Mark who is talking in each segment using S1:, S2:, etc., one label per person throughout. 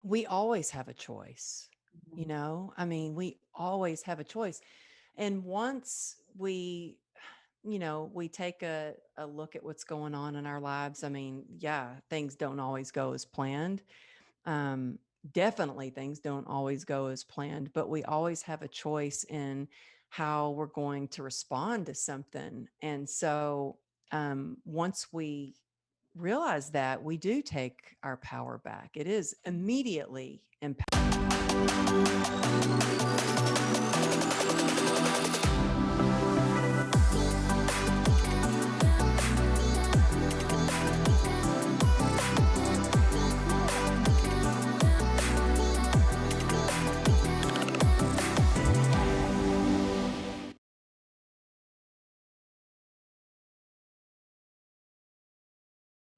S1: we always have a choice, I mean, we always have a choice. And once we take a look at what's going on in our lives, I mean, yeah, things don't always go as planned. Um, Definitely things don't always go as planned, but we always have a choice in how we're going to respond to something. And so once we realize that, we do take our power back. It is immediately empowering.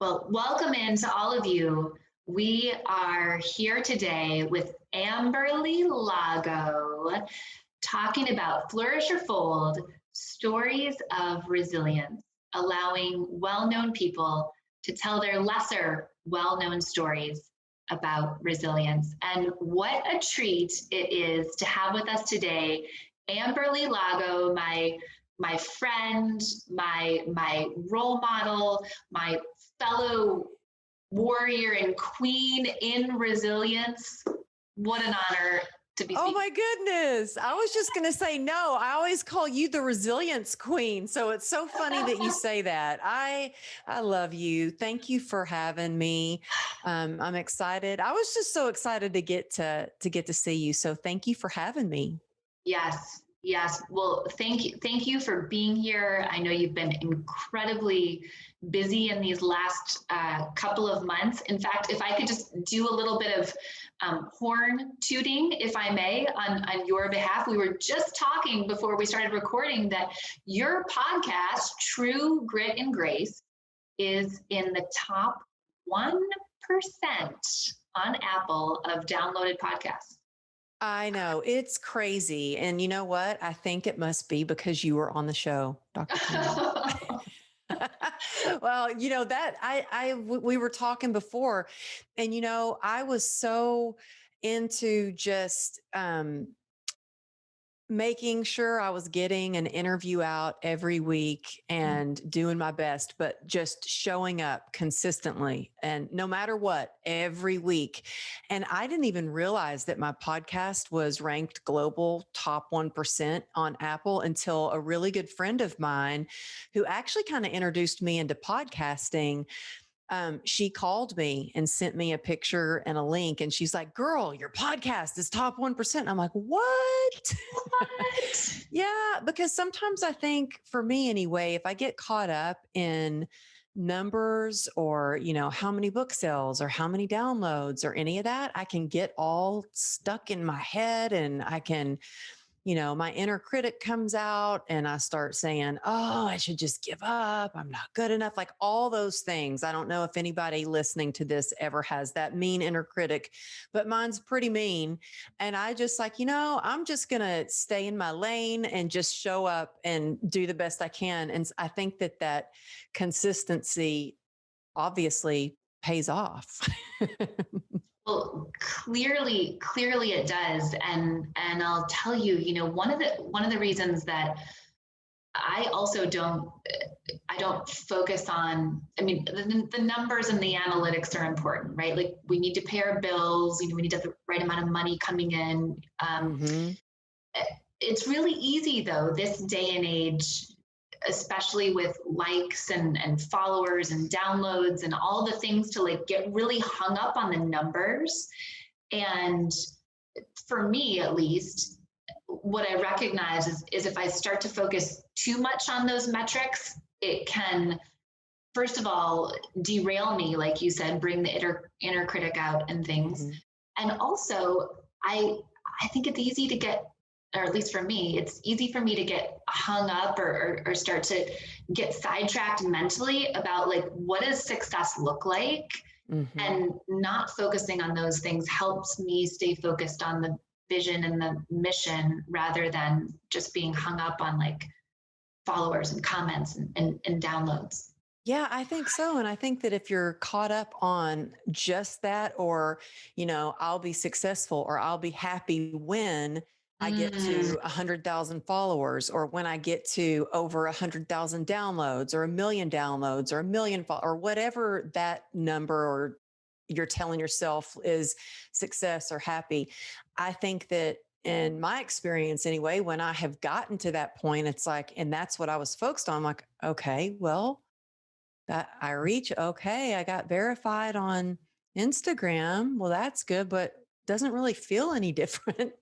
S2: Well, welcome in to all of you. We are here today with Amberly Lago talking about Flourish or Fold, stories of resilience, allowing well-known people to tell their lesser well-known stories about resilience. And what a treat it is to have with us today Amberly Lago, my friend, my role model, my fellow warrior and queen in resilience. What an honor to be
S1: Oh
S2: speaking.
S1: my goodness. I was just going to say, no, I always call you the resilience queen. So it's so funny that you say that. I love you. Thank you for having me. I'm excited. I was just so excited to get to see you. So thank you for having me.
S2: Yes, yes. Well, thank you for being here. I know you've been incredibly busy in these last couple of months. In fact, if I could just do a little bit of horn tooting, if I may, on your behalf. We were just talking before we started recording that your podcast, True Grit and Grace, is in the top 1% on Apple of downloaded podcasts.
S1: I know it's crazy. And you know what? I think it must be because you were on the show, Dr. Taryn. Well, we were talking before, and I was so into just making sure I was getting an interview out every week and doing my best, but just showing up consistently and no matter what, every week. And I didn't even realize that my podcast was ranked global top 1% on Apple until a really good friend of mine who actually kind of introduced me into podcasting. She called me and sent me a picture and a link. And she's like, girl, your podcast is top 1%. I'm like, what?
S2: What?
S1: Yeah, because sometimes I think for me anyway, if I get caught up in numbers or, how many book sales or how many downloads or any of that, I can get all stuck in my head and I can my inner critic comes out and I start saying, oh, I should just give up. I'm not good enough. Like all those things. I don't know if anybody listening to this ever has that mean inner critic, but mine's pretty mean. And I just I'm just going to stay in my lane and just show up and do the best I can. And I think that consistency obviously pays off.
S2: Well, clearly it does. And I'll tell you, one of the reasons that I also I don't focus on, I mean, the numbers and the analytics are important, right? Like we need to pay our bills, we need to have the right amount of money coming in.
S1: Mm-hmm.
S2: It's really easy though, this day and age, especially with likes and followers and downloads and all the things, to like get really hung up on the numbers. And for me, at least, what I recognize is if I start to focus too much on those metrics, it can, first of all, derail me, like you said, bring the inner critic out and things.
S1: Mm-hmm.
S2: And also, I think it's easy to get, or at least for me, it's easy for me to get hung up or start to get sidetracked mentally about like, what does success look like?
S1: Mm-hmm.
S2: And not focusing on those things helps me stay focused on the vision and the mission rather than just being hung up on like followers and comments and downloads.
S1: Yeah, I think so. And I think that if you're caught up on just that, or, I'll be successful or I'll be happy when I get
S2: Mm,
S1: to 100,000 followers, or when I get to over 100,000 downloads or a million downloads or a million, or whatever that number or you're telling yourself is success or happy. I think that in my experience anyway, when I have gotten to that point, it's like, and that's what I was focused on. I'm like, okay, well, that I reach, okay, I got verified on Instagram. Well, that's good, but doesn't really feel any different.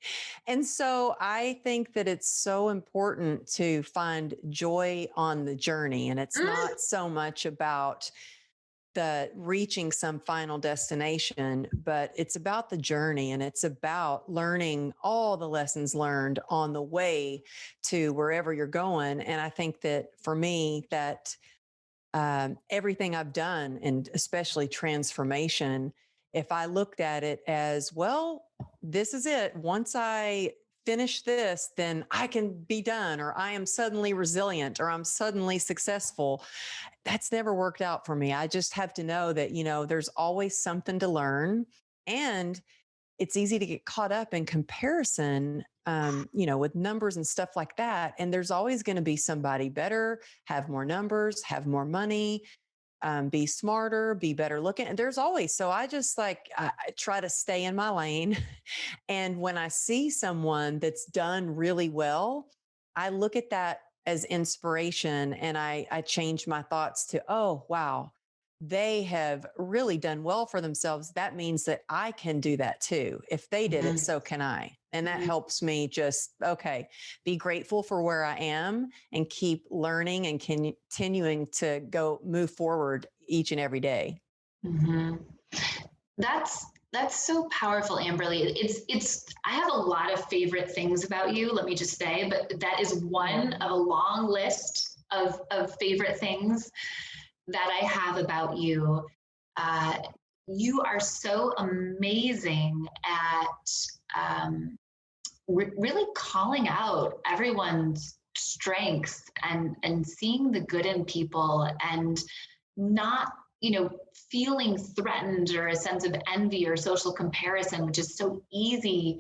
S1: And so I think that it's so important to find joy on the journey. And it's
S2: mm,
S1: not so much about the reaching some final destination, but it's about the journey, and it's about learning all the lessons learned on the way to wherever you're going. And I think that for me, that everything I've done, and especially transformation, if I looked at it as, well, this is it. Once I finish this, then I can be done, or I am suddenly resilient, or I'm suddenly successful. That's never worked out for me. I just have to know that, there's always something to learn. And it's easy to get caught up in comparison, with numbers and stuff like that. And there's always going to be somebody better, have more numbers, have more money, be smarter, be better looking. And there's always, so I just like, I try to stay in my lane. And when I see someone that's done really well, I look at that as inspiration, and I change my thoughts to, oh, wow, they have really done well for themselves. That means that I can do that too. If they did it,
S2: mm,
S1: so can I. And that
S2: mm,
S1: helps me just, okay, be grateful for where I am and keep learning and continuing to go move forward each and every day.
S2: mhm. That's so powerful, Amberly. It's I have a lot of favorite things about you, let me just say, but that is one
S1: Oh,
S2: of a long list of favorite things that I have about you. Uh, you are so amazing at really calling out everyone's strengths and seeing the good in people, and not, feeling threatened or a sense of envy or social comparison, which is so easy,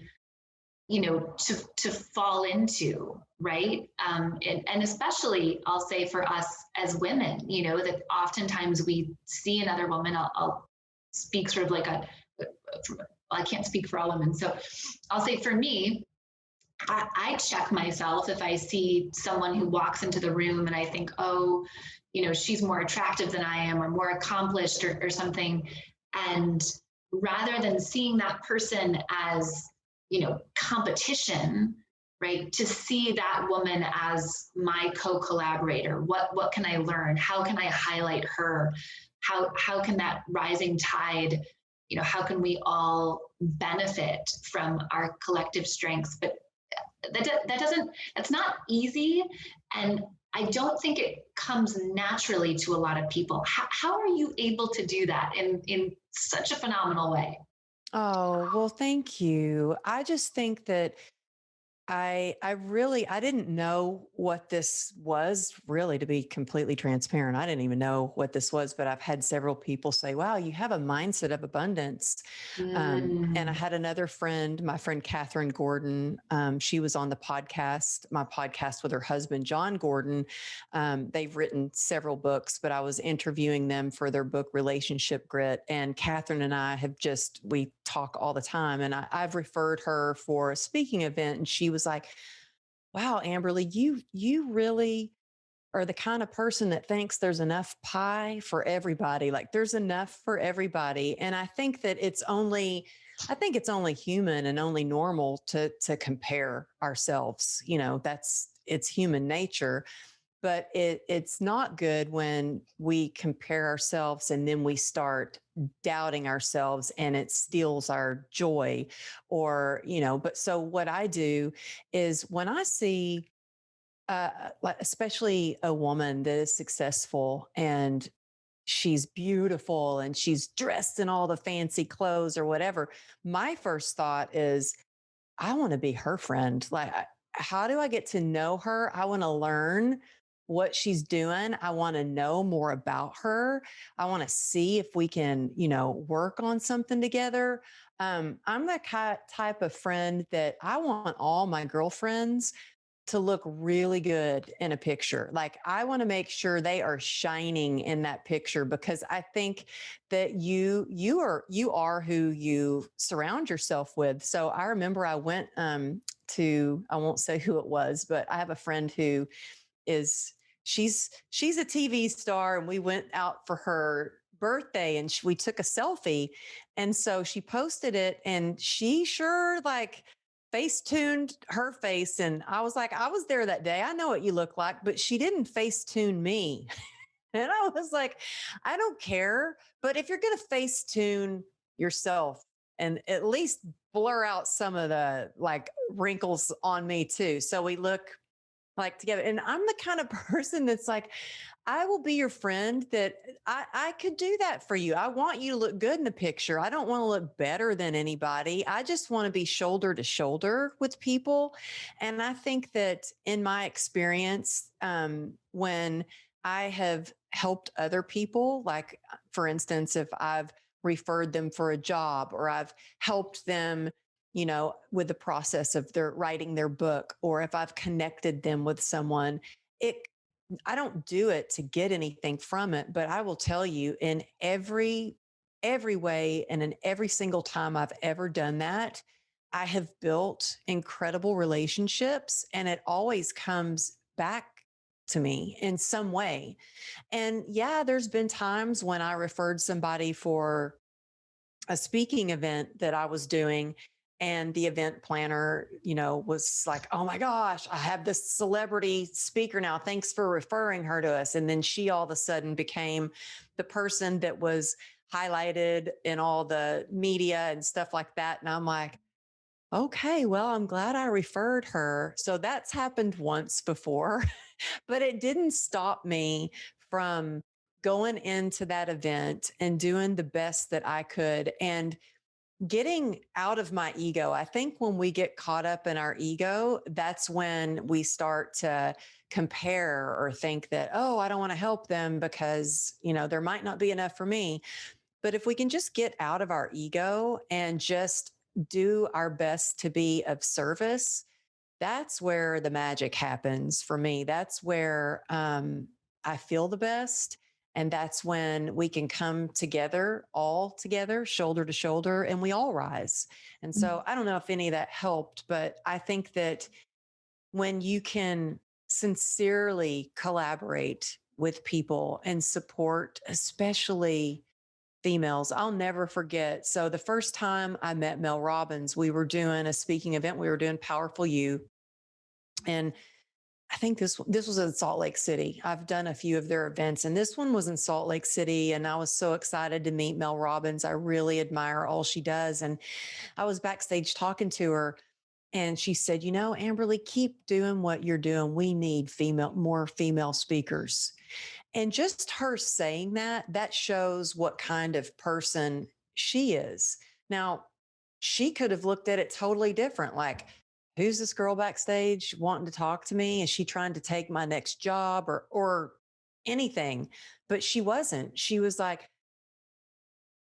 S2: to fall into, right? And especially, I'll say, for us as women, that oftentimes we see another woman. I'll speak sort of like I can't speak for all women, so I'll say for me, I check myself if I see someone who walks into the room and I think, oh, she's more attractive than I am, or more accomplished, or something. And rather than seeing that person as, competition, right, to see that woman as my co-collaborator. What can I learn? How can I highlight her? How can that rising tide, how can we all benefit from our collective strengths? But that doesn't, that's not easy, and I don't think it comes naturally to a lot of people. How are you able to do that in such a phenomenal way?
S1: oh, well, thank you. I just think that I didn't know what this was, really, to be completely transparent. I didn't even know what this was, but I've had several people say, wow, you have a mindset of abundance. And I
S2: Mm,
S1: had another friend, my friend Catherine Gordon. She was on my podcast with her husband, John Gordon. They've written several books, but I was interviewing them for their book, Relationship Grit. And Catherine and I we talk all the time. And I've referred her for a speaking event. And she was like, wow, Amberly, you really are the kind of person that thinks there's enough pie for everybody. Like, there's enough for everybody. And I think it's only human and only normal to compare ourselves. It's human nature. But it's not good when we compare ourselves and then we start doubting ourselves, and it steals our joy. But so what I do is, when I see like, especially a woman that is successful and she's beautiful and she's dressed in all the fancy clothes or whatever, my first thought is, I want to be her friend. Like, how do I get to know her? I want to learn what she's doing. I want to know more about her. I want to see if we can, work on something together. I'm the type of friend that I want all my girlfriends to look really good in a picture. Like I want to make sure they are shining in that picture, because I think that you are who you surround yourself with. So I remember I went to, I won't say who it was, but I have a friend who is she's a TV star, and we went out for her birthday, and we took a selfie, and so she posted it, and she sure like face tuned her face, and I was like, I was there that day, I know what you look like, but she didn't face tune me. And I was like, I don't care, but if you're going to face tune yourself, and at least blur out some of the like wrinkles on me too, so we look like together. And I'm the kind of person that's like, I will be your friend, that I could do that for you. I want you to look good in the picture. I don't want to look better than anybody. I just want to be shoulder to shoulder with people. And I think that in my experience, when I have helped other people, like for instance, if I've referred them for a job, or I've helped them, with the process of their writing their book, or if I've connected them with someone, it I don't do it to get anything from it, but I will tell you, in every way, and in every single time I've ever done that, I have built incredible relationships, and it always comes back to me in some way. And yeah, there's been times when I referred somebody for a speaking event that I was doing. And the event planner, was like, oh my gosh, I have this celebrity speaker now. Thanks for referring her to us. And then she all of a sudden became the person that was highlighted in all the media and stuff like that. And I'm like, okay, well, I'm glad I referred her. So that's happened once before, but it didn't stop me from going into that event and doing the best that I could, and getting out of my ego. I think when we get caught up in our ego, that's when we start to compare, or think that, oh, I don't want to help them because, there might not be enough for me. But if we can just get out of our ego and just do our best to be of service, that's where the magic happens for me. That's where I feel the best. And that's when we can come together, all together, shoulder to shoulder, and we all rise. And so I don't know if any of that helped, but I think that when you can sincerely collaborate with people and support, especially females, I'll never forget. So the first time I met Mel Robbins, we were doing a speaking event. We were doing Powerful You, and I think this was in Salt Lake City. I've done a few of their events, and this one was in Salt Lake City. And I was so excited to meet Mel Robbins. I really admire all she does. And I was backstage talking to her, and she said, Amberly, keep doing what you're doing. We need more female speakers. And just her saying that shows what kind of person she is. Now, she could have looked at it totally different. Like, who's this girl backstage wanting to talk to me? Is she trying to take my next job, or anything? But she wasn't. She was like,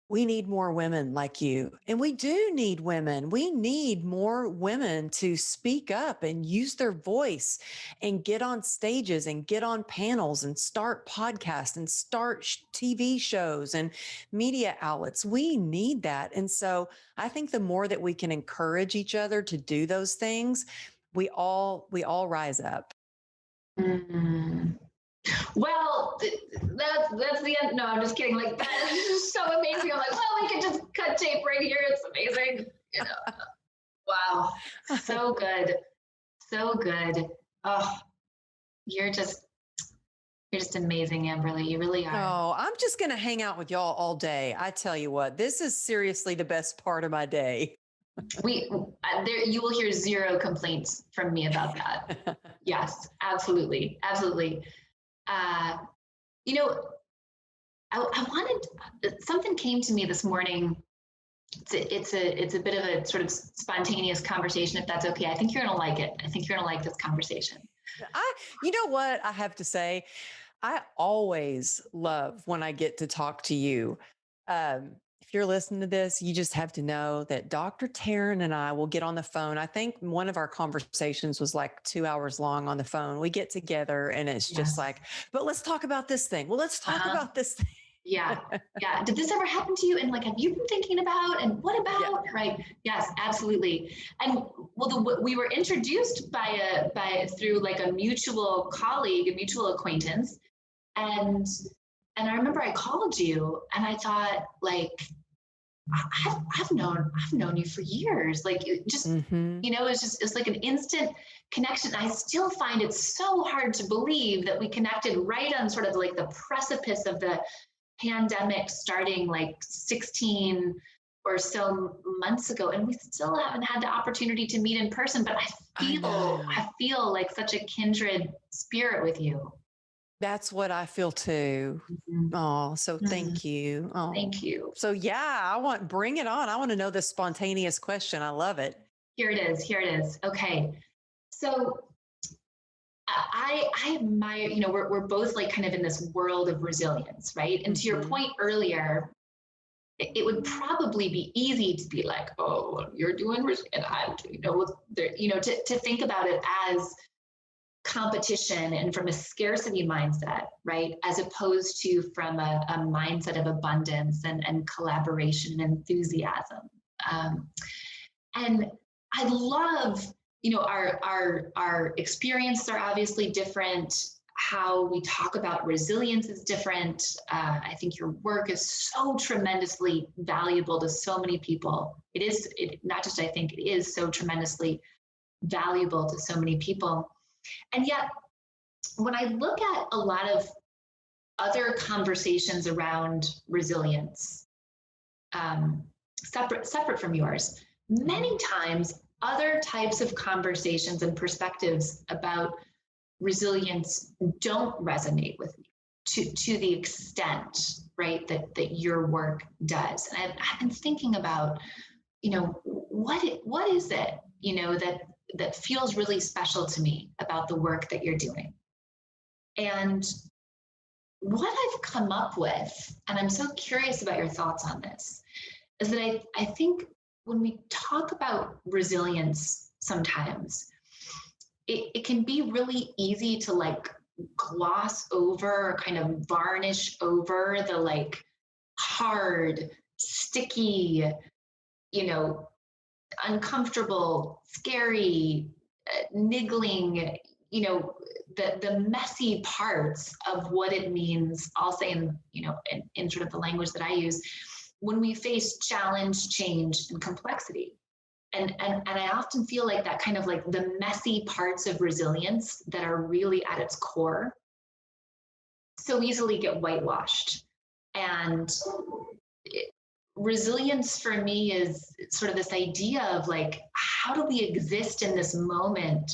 S1: we need more women like you. And we do need women. We need more women to speak up and use their voice and get on stages and get on panels and start podcasts and start TV shows and media outlets. We need that. And so I think the more that we can encourage each other to do those things, we all rise up.
S2: Mm. Well, that's the end. No, I'm just kidding. Like, that is just so amazing. I'm like, well, we can just cut tape right here. It's amazing. Wow. So good. So good. Oh, you're just amazing, Amberly. You really are.
S1: Oh, I'm just going to hang out with y'all all day. I tell you what, this is seriously the best part of my day.
S2: You will hear zero complaints from me about that. Yes, absolutely. Absolutely. I wanted, something came to me this morning. It's a bit of a sort of spontaneous conversation, if that's okay. I think you're going to like it. I think you're going to like this conversation.
S1: You know what I have to say? I always love when I get to talk to you. If you're listening to this, you just have to know that Dr. Taryn and I will get on the phone. I think one of our conversations was like 2 hours long on the phone. We get together and it's just
S2: Yes.
S1: like, but let's talk about this thing. Well, let's talk
S2: Uh-huh.
S1: about this thing.
S2: Yeah. Yeah. Did this ever happen to you? And like, have you been thinking about, and what
S1: Yeah.
S2: about? Right. Yes, absolutely. And well, we were introduced through like a mutual colleague, a mutual acquaintance. And, and I remember I called you and I thought like, I've known you for years. Like it just,
S1: Hmm.
S2: it's like an instant connection. I still find it so hard to believe that we connected right on sort of like the precipice of the pandemic starting like 16 or so months ago, and we still haven't had the opportunity to meet in person, but
S1: I know.
S2: I feel like such a kindred spirit with you.
S1: That's what I feel too.
S2: Mhm.
S1: Oh, so
S2: Mhm.
S1: thank you. Oh,
S2: Thank you.
S1: so yeah, bring it on. I want to know the spontaneous question. I love it.
S2: Here it is. Here it is. Okay. So I admire, we're both like kind of in this world of resilience, right? And to your
S1: Hmm.
S2: point earlier, it would probably be easy to be like, oh, you're doing, and I'm, to think about it as competition and from a scarcity mindset, right? As opposed to from a mindset of abundance and collaboration and enthusiasm. Um, and I love, our experiences are obviously different. How we talk about resilience is different. I think your work is so tremendously valuable to so many people. Not just I think, it is so tremendously valuable to so many people. And yet, when I look at a lot of other conversations around resilience, um, separate from yours,
S1: Hmm.
S2: many times other types of conversations and perspectives about resilience don't resonate with me to the extent, right, that your work does. And I've been thinking about, what is it, that feels really special to me about the work that you're doing. And what I've come up with, and I'm so curious about your thoughts on this, is that I think when we talk about resilience, sometimes it can be really easy to like gloss over or kind of varnish over the like hard, sticky, you know, uncomfortable, scary, niggling, the messy parts of what it means. I'll say in sort of the language that I use when we face challenge, change, and complexity. And I often feel like that kind of like the messy parts of resilience that are really at its core so easily get whitewashed. And resilience for me is sort of this idea of like, how do we exist in this moment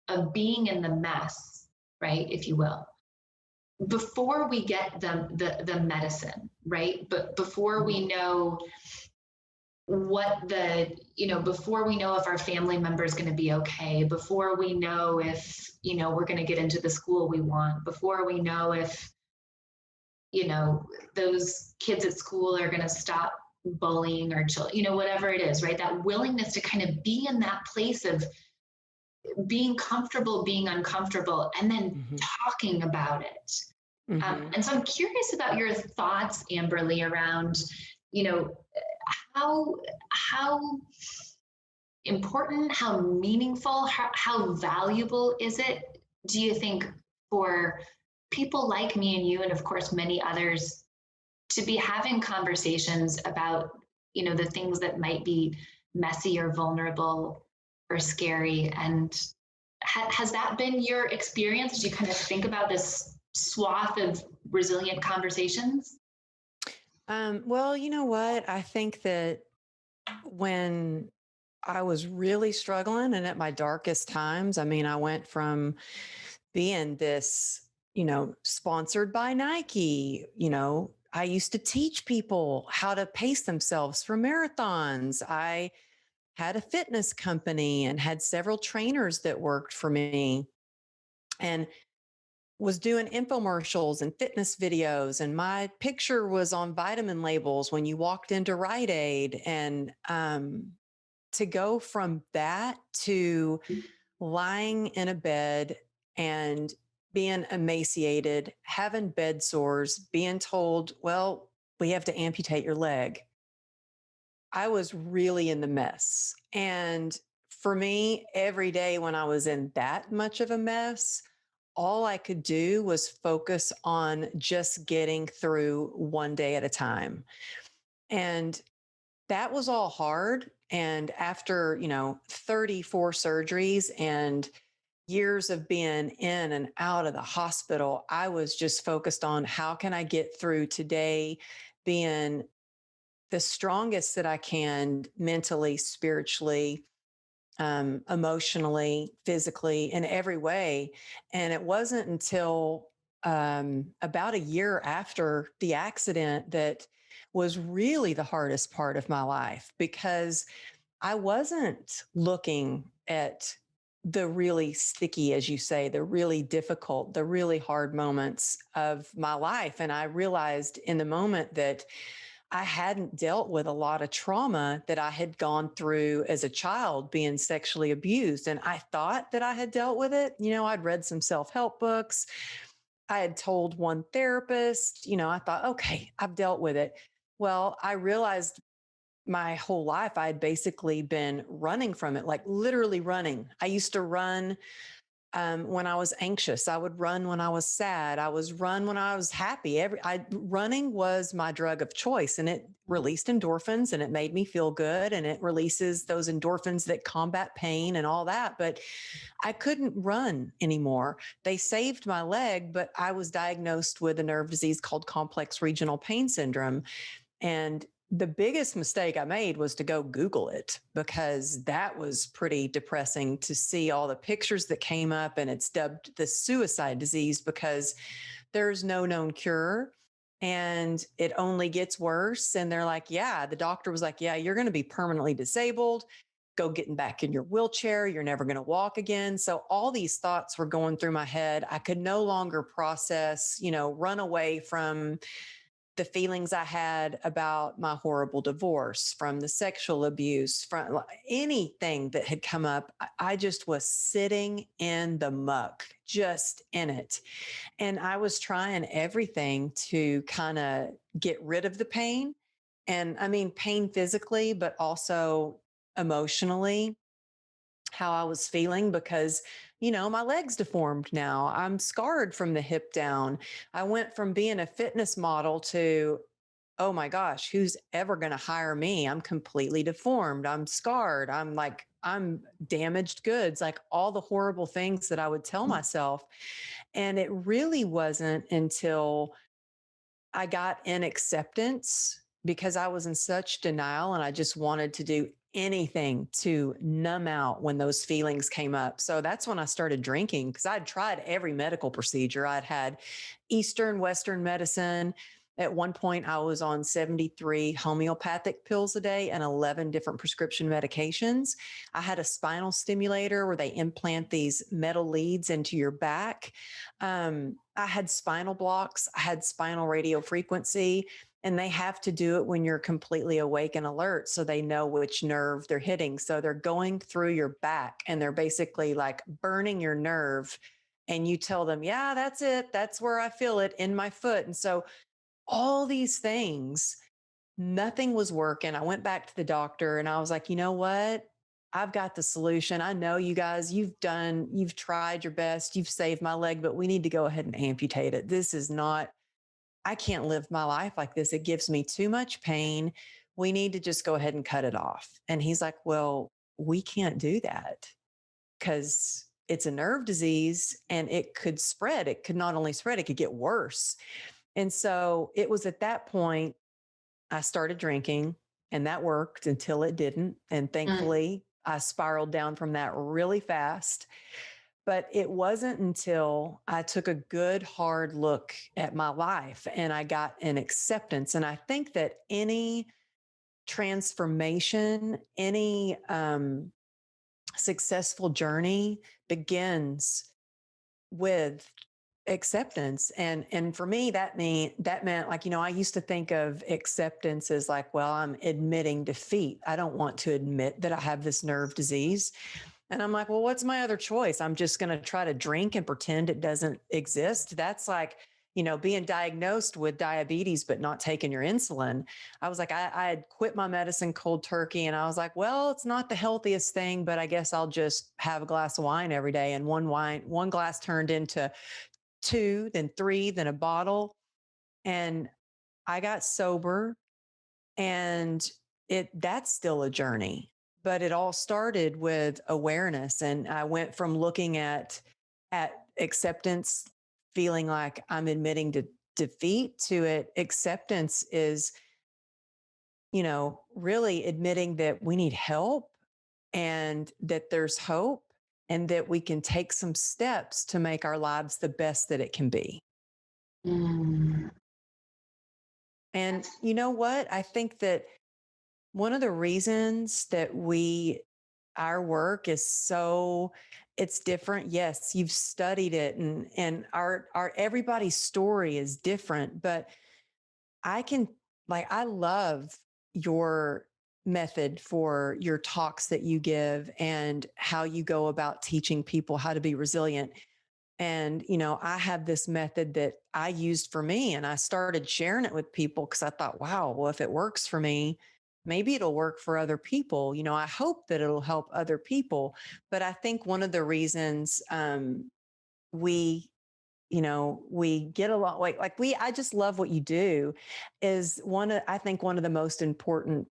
S2: of being in the mess, right, if you will, before we get the medicine, right? But before we know before we know if our family member is going to be okay, before we know if, we're going to get into the school we want, before we know if, those kids at school are going to stop bullying or children, whatever it is, right? That willingness to kind of be in that place of being comfortable, being uncomfortable, and then
S1: Hmm.
S2: talking about it.
S1: Hmm.
S2: And so I'm curious about your thoughts, Amberly, around, you know, how important, how meaningful, how valuable is it, do you think, for people like me and you, and of course many others, to be having conversations about, the things that might be messy or vulnerable or scary? And has that been your experience as you kind of think about this swath of resilient conversations?
S1: Well, you know what? I think that when I was really struggling and at my darkest times, I mean, I went from being this, sponsored by Nike, I used to teach people how to pace themselves for marathons. I had a fitness company and had several trainers that worked for me. and was doing infomercials and fitness videos. And my picture was on vitamin labels when you walked into Rite Aid. And to go from that to lying in a bed and being emaciated, having bed sores, being told, well, we have to amputate your leg. I was really in the mess. And for me, every day when I was in that much of a mess, all I could do was focus on just getting through one day at a time. And that was all hard. And after, 34 surgeries and years of being in and out of the hospital, I was just focused on how can I get through today being the strongest that I can mentally, spiritually, emotionally, physically, in every way. And it wasn't until about a year after the accident that was really the hardest part of my life, because I wasn't looking at the really sticky, as you say, the really difficult, the really hard moments of my life. And I realized in the moment that I hadn't dealt with a lot of trauma that I had gone through as a child being sexually abused. And I thought that I had dealt with it. I'd read some self help books. I had told one therapist, I thought, okay, I've dealt with it. Well, I realized my whole life I had basically been running from it, like literally running. I used to run when I was anxious. I would run when I was sad. I was run when I was happy. Running was my drug of choice, and it released endorphins, and it made me feel good, and it releases those endorphins that combat pain and all that. But I couldn't run anymore. They saved my leg, but I was diagnosed with a nerve disease called complex regional pain syndrome. And the biggest mistake I made was to go Google it, because that was pretty depressing to see all the pictures that came up. And it's dubbed the suicide disease because there's no known cure and it only gets worse. And they're like, yeah, the doctor was like, yeah, you're going to be permanently disabled. Go getting back in your wheelchair. You're never going to walk again. So all these thoughts were going through my head. I could no longer process, run away from the feelings I had about my horrible divorce, from the sexual abuse, from anything that had come up. I just was sitting in the muck, just in it. And I was trying everything to kind of get rid of the pain. And I mean, pain physically, but also emotionally, how I was feeling, because, my leg's deformed now. I'm scarred from the hip down. I went from being a fitness model to, oh my gosh, who's ever going to hire me? I'm completely deformed. I'm scarred. I'm damaged goods, like all the horrible things that I would tell myself. And it really wasn't until I got in acceptance, because I was in such denial and I just wanted to do anything to numb out when those feelings came up. So that's when I started drinking, because I'd tried every medical procedure. I'd had Eastern, Western medicine. At one point, I was on 73 homeopathic pills a day and 11 different prescription medications. I had a spinal stimulator where they implant these metal leads into your back. I had spinal blocks, I had spinal radio frequency, and they have to do it when you're completely awake and alert, so they know which nerve they're hitting. So they're going through your back and they're basically like burning your nerve. And you tell them, yeah, that's it. That's where I feel it in my foot. And so all these things, nothing was working. I went back to the doctor and I was like, you know what? I've got the solution. I know you guys, you've tried your best, you've saved my leg, but we need to go ahead and amputate it. This is not, I can't live my life like this. It gives me too much pain. We need to just go ahead and cut it off. And he's like, well, we can't do that because it's a nerve disease and it could spread. It could not only spread, it could get worse. And so it was at that point I started drinking, and that worked until it didn't. And thankfully, I spiraled down from that really fast. But it wasn't until I took a good hard look at my life and I got an acceptance. And I think that any transformation, any successful journey begins with acceptance. And for me, that meant like, I used to think of acceptance as like, well, I'm admitting defeat. I don't want to admit that I have this nerve disease. And I'm like, well, what's my other choice? I'm just going to try to drink and pretend it doesn't exist. That's like, being diagnosed with diabetes, but not taking your insulin. I was like, I had quit my medicine cold turkey. And I was like, well, it's not the healthiest thing, but I guess I'll just have a glass of wine every day. And one glass turned into two, then three, then a bottle. And I got sober, and that's still a journey. But it all started with awareness. And I went from looking at acceptance, feeling like I'm admitting to defeat, to it. Acceptance is, really admitting that we need help and that there's hope and that we can take some steps to make our lives the best that it can be.
S2: Mm,
S1: And you know what? I think that one of the reasons that our work is it's different. Yes, you've studied it, and our everybody's story is different, but I can I love your method for your talks that you give and how you go about teaching people how to be resilient. And, I have this method that I used for me, and I started sharing it with people because I thought, wow, well, if it works for me, maybe it'll work for other people. I hope that it'll help other people. But I think one of the reasons we, we get a lot I just love what you do is I think one of the most important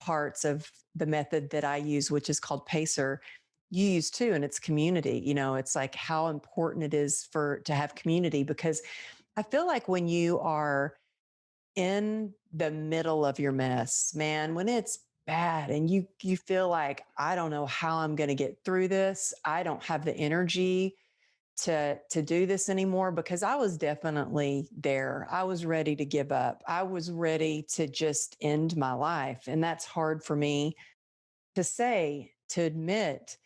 S1: parts of the method that I use, which is called PACER, you use too, and it's community. It's like how important it is to have community, because I feel like when you are in the middle of your mess, man, when it's bad and you feel like, I don't know how I'm going to get through this. I don't have the energy to do this anymore, because I was definitely there. I was ready to give up. I was ready to just end my life. And that's hard for me to say, to admit.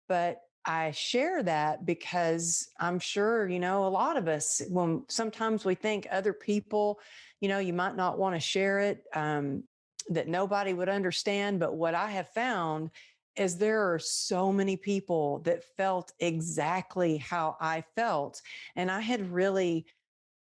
S1: But I share that because I'm sure, a lot of us, when sometimes we think other people, you might not want to share it, that nobody would understand. But what I have found is there are so many people that felt exactly how I felt. And I had really,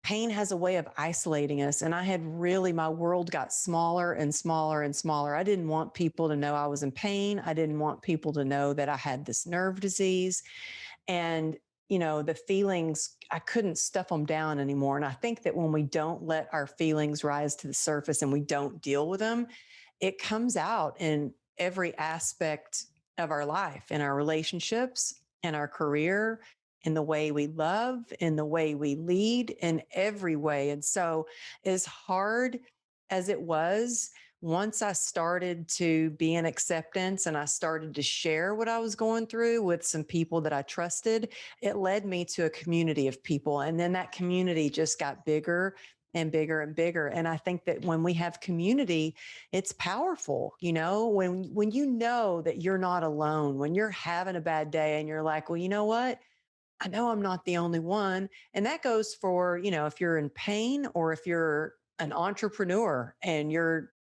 S1: pain has a way of isolating us. And I had really, my world got smaller and smaller and smaller. I didn't want people to know I was in pain. I didn't want people to know that I had this nerve disease. And, the feelings, I couldn't stuff them down anymore. And I think that when we don't let our feelings rise to the surface and we don't deal with them, it comes out in every aspect of our life, in our relationships, in our career, in the way we love, in the way we lead, in every way. And so, as hard as it was, once I started to be in acceptance and I started to share what I was going through with some people that I trusted, it led me to a community of people. And then that community just got bigger and bigger and bigger. And I think that when we have community, it's powerful. When you know that you're not alone, when you're having a bad day and you're like, well, you know what? I know I'm not the only one. And that goes for, if you're in pain or if you're an entrepreneur and you're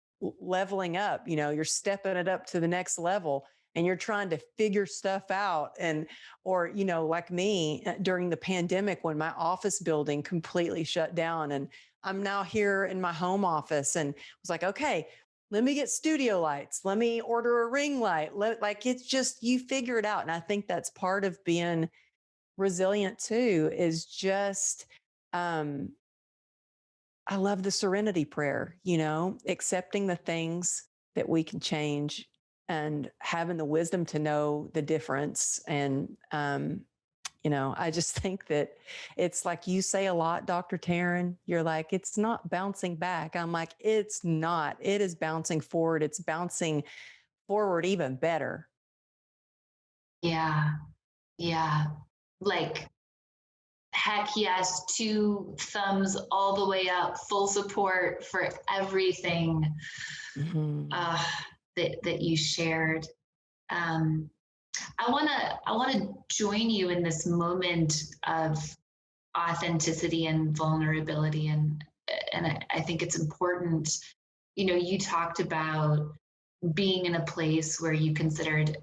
S1: leveling up, you're stepping it up to the next level and you're trying to figure stuff out. And, or, like me during the pandemic when my office building completely shut down, and I'm now here in my home office and was like, okay, let me get studio lights. Let me order a ring light. It's just, you figure it out. And I think that's part of being resilient too, is just um I love the serenity prayer, accepting the things that we can change and having the wisdom to know the difference. And I just think that it's like you say a lot, Dr. Taryn, you're like, it's not bouncing back. I'm like, it's not. It is bouncing forward. It's bouncing forward even better.
S2: yeah. Yeah. Like, heck yes, two thumbs all the way up, full support for everything
S1: Mhm.
S2: uh, that you shared. Um, I wanna join you in this moment of authenticity and vulnerability, and I think it's important. You know, you talked about being in a place where you considered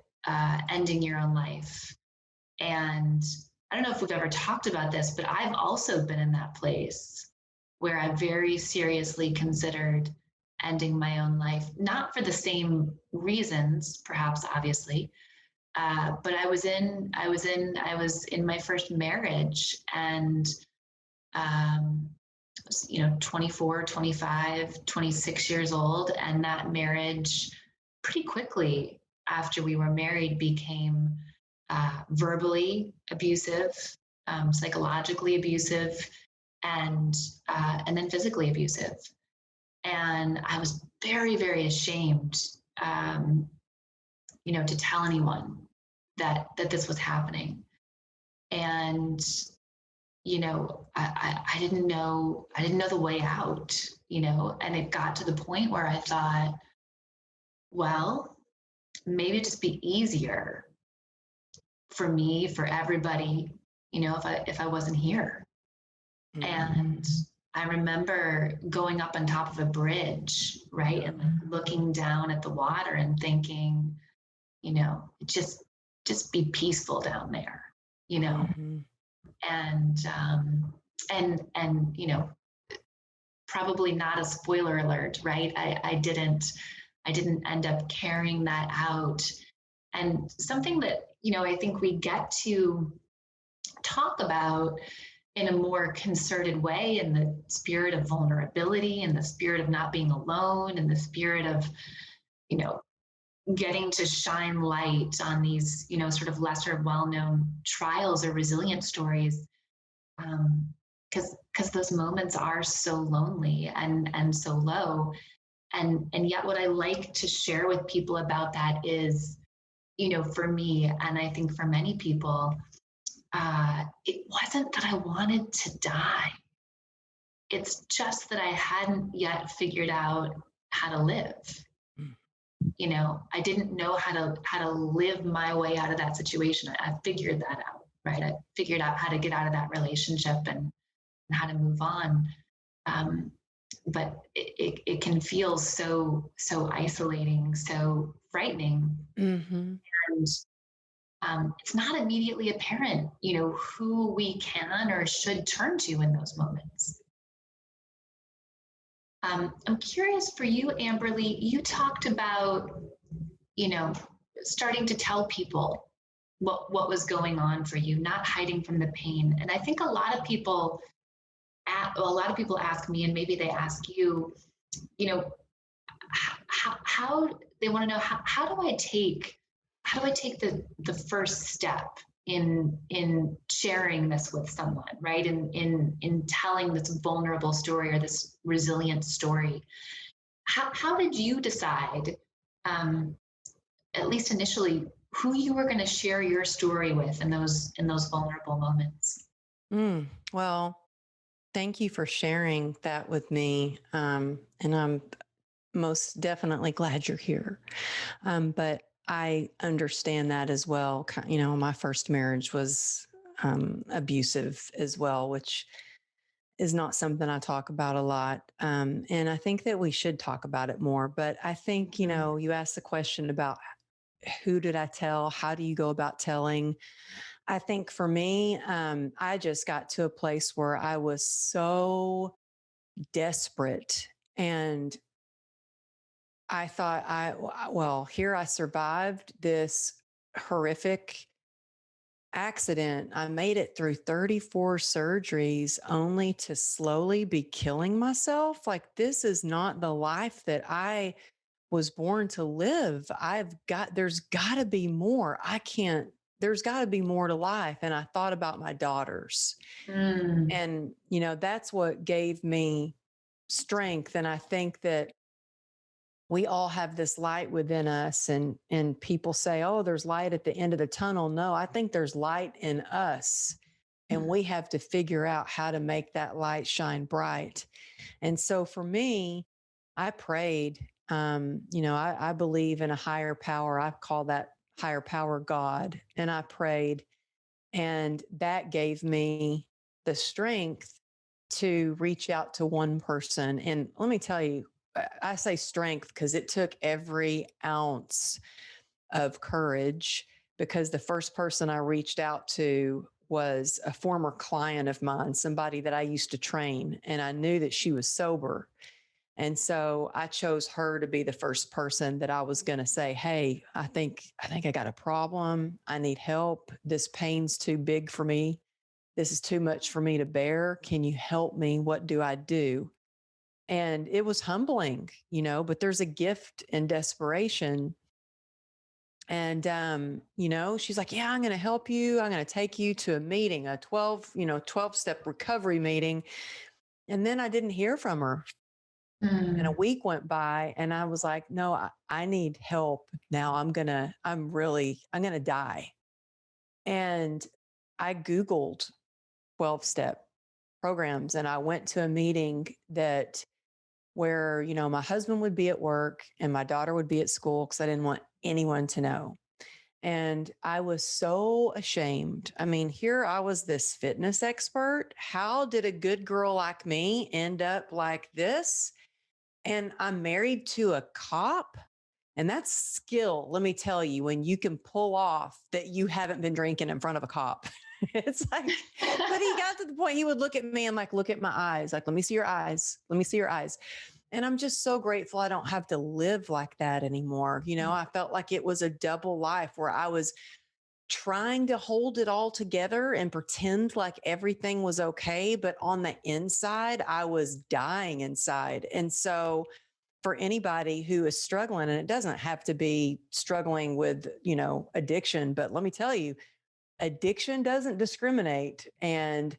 S2: ending your own life, and I don't know if we've ever talked about this, but I've also been in that place where I very seriously considered ending my own life, not for the same reasons, perhaps, obviously, but I was in my first marriage, and um, you know, 24, 25, 26 years old, and that marriage pretty quickly after we were married became verbally abusive, psychologically abusive, and then physically abusive. And I was very, very ashamed, um, you know, to tell anyone that this was happening. And you know, I didn't know the way out, you know, and it got to the point where I thought, well, maybe it'd just be easier for me, for everybody, you know, if I wasn't here. And I remember going up on top of a bridge, right, and like looking down at the water and thinking, you know, just be peaceful down there, you know. And and you know, probably not a spoiler alert, right? I didn't end up carrying that out. And something that, you know, I think we get to talk about in a more concerted way, in the spirit of vulnerability, in the spirit of not being alone, in the spirit of, you know, getting to shine light on these, you know, sort of lesser well-known trials or resilient stories, because those moments are so lonely and so low. And yet what I like to share with people about that is, you know, for me, and I think for many people, it wasn't that I wanted to die. It's just that I hadn't yet figured out how to live. You know, I didn't know how to live my way out of that situation. I figured that out, right? I figured out how to get out of that relationship and how to move on. But it can feel so isolating, so frightening, and it's not immediately apparent, you know, who we can or should turn to in those moments. I'm curious for you, Amberly. You talked about, you know, starting to tell people what was going on for you, not hiding from the pain. And I think a lot of people ask me, and maybe they ask you, you know, how they want to know how do I take the first step in sharing this with someone, right? In telling this vulnerable story or this resilient story. How did you decide, at least initially, who you were going to share your story with in those vulnerable moments?
S1: Well, thank you for sharing that with me. And I'm most definitely glad you're here. But I understand that as well. You know, my first marriage was abusive as well, which is not something I talk about a lot. And I think that we should talk about it more. But I think, you know, you asked the question about who did I tell? How do you go about telling? I think for me, I just got to a place where I was so desperate, and I thought, well, here I survived this horrific accident. I made it through 34 surgeries only to slowly be killing myself. Like, this is not the life that I was born to live. There's got to be more. There's got to be more to life. And I thought about my daughters. And, you know, that's what gave me strength. And I think that we all have this light within us, and people say, oh, there's light at the end of the tunnel. No, I think there's light in us, and we have to figure out how to make that light shine bright. And so for me, I prayed. You know, I believe in a higher power. I call that higher power, God, and I prayed. And that gave me the strength to reach out to one person. And let me tell you, I say strength because it took every ounce of courage, because the first person I reached out to was a former client of mine, somebody that I used to train, and I knew that she was sober. And so I chose her to be the first person that I was going to say, "Hey, I think I got a problem. I need help. This pain's too big for me. This is too much for me to bear. Can you help me? What do I do?" And it was humbling, but there's a gift in desperation. And she's like, "Yeah, I'm going to help you. I'm going to take you to a meeting, a 12-step recovery meeting." And then I didn't hear from her. And a
S2: Mm.
S1: week went by and I was like, "No, I need help now. I'm going to die." And I Googled 12-step programs and I went to a meeting that where, my husband would be at work and my daughter would be at school because I didn't want anyone to know. And I was so ashamed. I mean, here I was, this fitness expert. How did a good girl like me end up like this? And I'm married to a cop. And that's skill, let me tell you, when you can pull off that you haven't been drinking in front of a cop. It's like, but he got to the point he would look at me and like, look at my eyes, like, "Let me see your eyes. Let me see your eyes." And I'm just so grateful I don't have to live like that anymore. I felt like it was a double life where I was trying to hold it all together and pretend like everything was okay. But on the inside, I was dying inside. And so, for anybody who is struggling, and it doesn't have to be struggling with, addiction, but let me tell you, addiction doesn't discriminate. And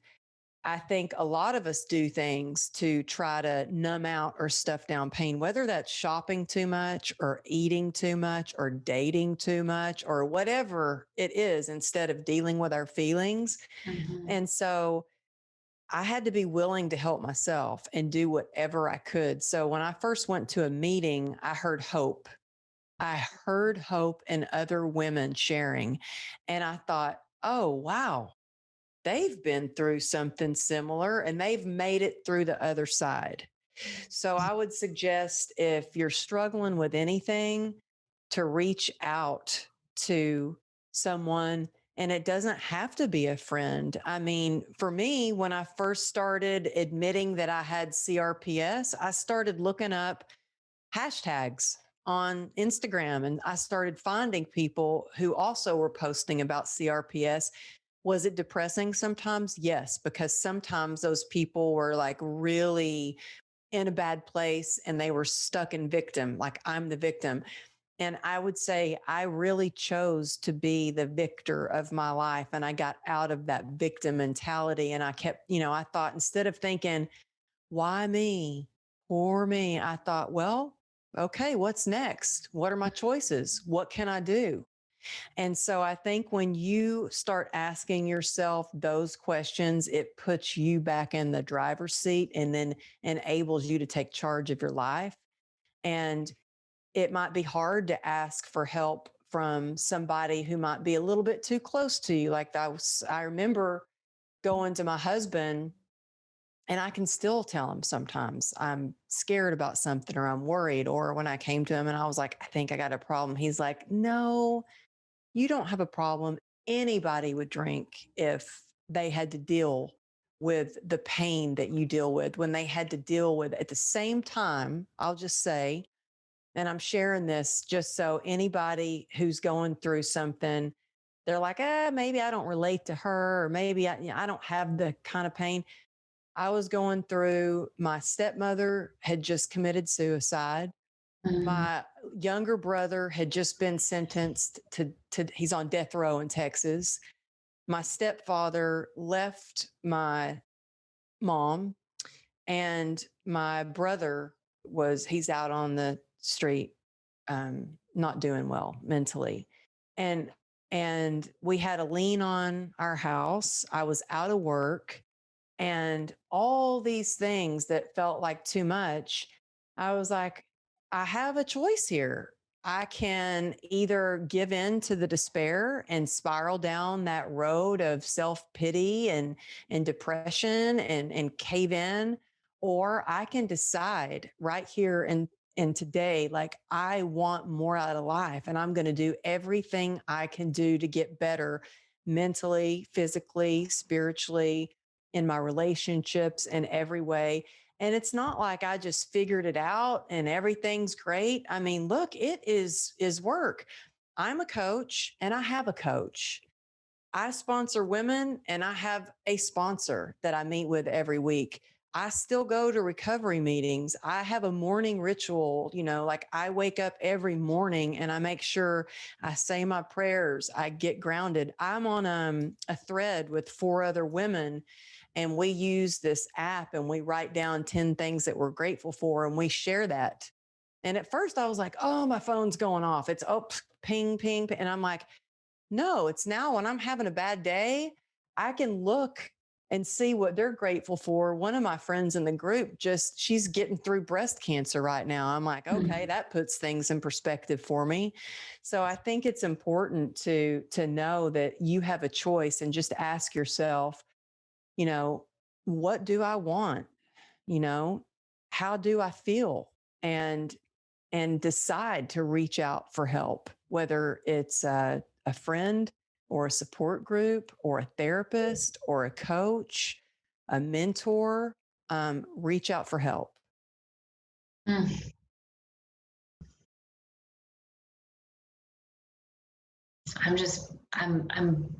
S1: I think a lot of us do things to try to numb out or stuff down pain, whether that's shopping too much or eating too much or dating too much or whatever it is, instead of dealing with our feelings.
S2: Mhm.
S1: And so I had to be willing to help myself and do whatever I could. So when I first went to a meeting, I heard hope. I heard hope in other women sharing. And I thought, "Oh, wow, they've been through something similar and they've made it through the other side." So I would suggest, if you're struggling with anything, to reach out to someone. And it doesn't have to be a friend. I mean, for me, when I first started admitting that I had CRPS, I started looking up hashtags on Instagram and I started finding people who also were posting about CRPS. Was it depressing sometimes? Yes, because sometimes those people were like really in a bad place and they were stuck in victim, like, I'm the victim. And I would say I really chose to be the victor of my life. And I got out of that victim mentality. And I kept, I thought, instead of thinking, "Why me? Poor me?" I thought, well, okay, what's next? What are my choices? What can I do? And so I think when you start asking yourself those questions, it puts you back in the driver's seat and then enables you to take charge of your life. And it might be hard to ask for help from somebody who might be a little bit too close to you. Like, I remember going to my husband, and I can still tell him sometimes I'm scared about something or I'm worried. Or when I came to him and I was like, "I think I got a problem," he's like, "No, you don't have a problem." Anybody would drink if they had to deal with the pain that you deal with, when they had to deal with, at the same time, I'll just say, and I'm sharing this just so anybody who's going through something, they're like, maybe I don't relate to her, or maybe I don't have the kind of pain. I was going through, my stepmother had just committed suicide.
S2: Mm.
S1: My younger brother had just been sentenced to he's on death row in Texas. My stepfather left my mom, and my brother he's out on the street, not doing well mentally. And we had a lien on our house. I was out of work, and all these things that felt like too much. I was like, I have a choice here. I can either give in to the despair and spiral down that road of self-pity and depression and cave in, or I can decide right here and today, like I want more out of life and I'm going to do everything I can do to get better mentally, physically, spiritually, in my relationships, in every way. And it's not like I just figured it out and everything's great. I mean, look, it is work. I'm a coach and I have a coach. I sponsor women and I have a sponsor that I meet with every week. I still go to recovery meetings. I have a morning ritual, like I wake up every morning and I make sure I say my prayers. I get grounded. I'm on a thread with 4 other women and we use this app and we write down 10 things that we're grateful for and we share that. And at first I was like, oh, my phone's going off. It's ping, ping, ping. And I'm like, no, it's now when I'm having a bad day, I can look and see what they're grateful for. One of my friends in the group she's getting through breast cancer right now. I'm like, okay, that puts things in perspective for me. So I think it's important to know that you have a choice and just ask yourself, you know, what do I want? You know, how do I feel? And decide to reach out for help, whether it's a friend or a support group or a therapist or a coach, a mentor. Reach out for help.
S2: Mm. I'm